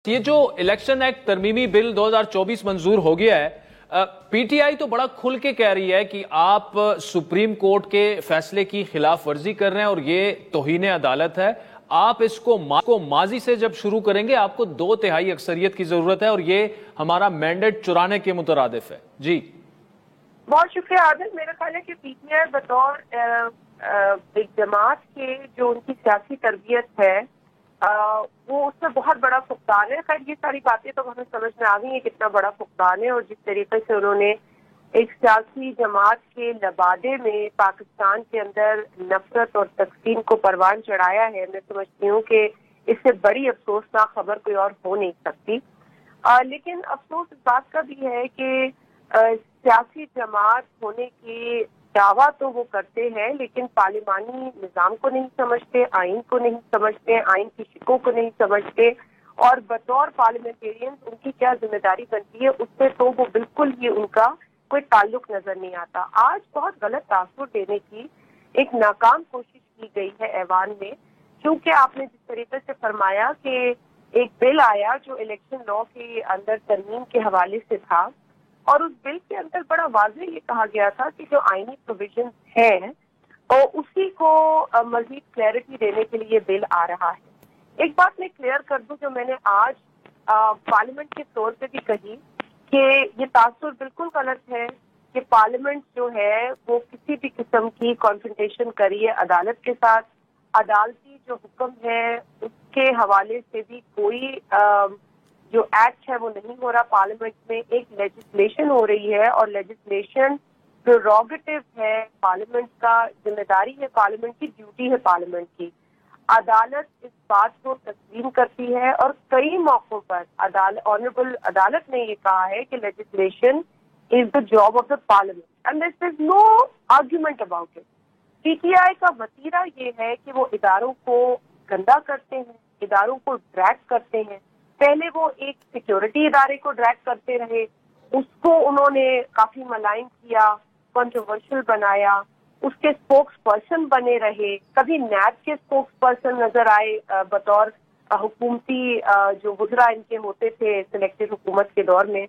یہ جو election act ترمیمی بل 2024 منظور ہو گیا ہے، پی ٹی آئی تو بڑا کھل کے کہہ رہی ہے کہ آپ سپریم کورٹ کے فیصلے کی خلاف ورزی کر رہے ہیں اور یہ توہین عدالت ہے۔ آپ اس کو ماضی سے جب شروع کریں گے آپ کو 2/3 اکثریت کی ضرورت ہے اور یہ ہمارا مینڈیٹ چرانے کے مترادف ہے۔ جی بہت شکریہ عادل۔ میرا خیال ہے کہ پی ٹی آئی بطور ایک جماعت کے جو ان کی سیاسی تربیت ہے وہ اس میں بہت بڑا فقدان ہے۔ خیر یہ ساری باتیں تو ہمیں سمجھ میں آ گئی ہیں کتنا بڑا فقدان ہے، اور جس طریقے سے انہوں نے ایک سیاسی جماعت کے لبادے میں پاکستان کے اندر نفرت اور تقسیم کو پروان چڑھایا ہے، میں سمجھتی ہوں کہ اس سے بڑی افسوسناک خبر کوئی اور ہو نہیں سکتی۔ لیکن افسوس اس بات کا بھی ہے کہ سیاسی جماعت ہونے کی دعویٰ تو وہ کرتے ہیں لیکن پارلیمانی نظام کو نہیں سمجھتے، آئین کو نہیں سمجھتے، آئین کی شکوں کو نہیں سمجھتے، اور بطور پارلیمنٹیرین ان کی کیا ذمہ داری بنتی ہے اس سے تو وہ بالکل ہی ان کا کوئی تعلق نظر نہیں آتا۔ آج بہت غلط تاثر دینے کی ایک ناکام کوشش کی گئی ہے ایوان میں، کیونکہ آپ نے جس طریقے سے فرمایا کہ ایک بل آیا جو الیکشن لا کے اندر ترمیم کے حوالے سے تھا، اور اس بل کے اندر بڑا واضح یہ کہا گیا تھا کہ جو آئینی پروویژنز ہیں اور اسی کو مزید کلیئرٹی دینے کے لیے یہ بل آ رہا ہے۔ ایک بات میں کلیئر کر دوں جو میں نے آج پارلیمنٹ کے طور پہ بھی کہی کہ یہ تاثر بالکل غلط ہے کہ پارلیمنٹ جو ہے وہ کسی بھی قسم کی کانفرنٹیشن کریے عدالت کے ساتھ، عدالتی جو حکم ہے اس کے حوالے سے بھی کوئی جو ایکٹ ہے وہ نہیں ہو رہا پارلیمنٹ میں۔ ایک لیجسلیشن ہو رہی ہے اور لیجسلیشن پریروگیٹو ہے پارلیمنٹ کا، ذمہ داری ہے پارلیمنٹ کی، ڈیوٹی ہے پارلیمنٹ کی۔ عدالت اس بات کو تسلیم کرتی ہے اور کئی موقعوں پر آنریبل عدالت نے یہ کہا ہے کہ legislation is the job of the parliament and there is no argument about it. P T I کا وتیرہ یہ ہے کہ وہ اداروں کو گندا کرتے ہیں، اداروں کو ڈریگ کرتے ہیں۔ پہلے وہ ایک سیکیورٹی ادارے کو ڈریگ کرتے رہے، اس کو انہوں نے کافی ملائن کیا، کنٹروورشل بنایا، اس کے اسپوکس پرسن بنے رہے، کبھی نیب کے اسپوکس پرسن نظر آئے بطور حکومتی جو وزراء ان کے ہوتے تھے سلیکٹڈ حکومت کے دور میں،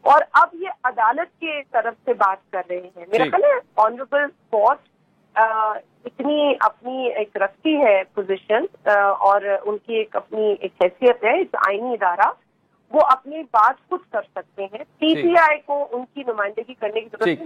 اور اب یہ عدالت کے طرف سے بات کر رہے ہیں۔ میرا خیال ہے آنریبل کورٹ اتنی اپنی ایک رکھتی ہے پوزیشن اور ان کی ایک اپنی ایک حیثیت ہے، اس آئینی ادارہ، وہ اپنی بات خود کر سکتے ہیں۔ پی ٹی آئی کو ان کی نمائندگی کرنے کی ضرورت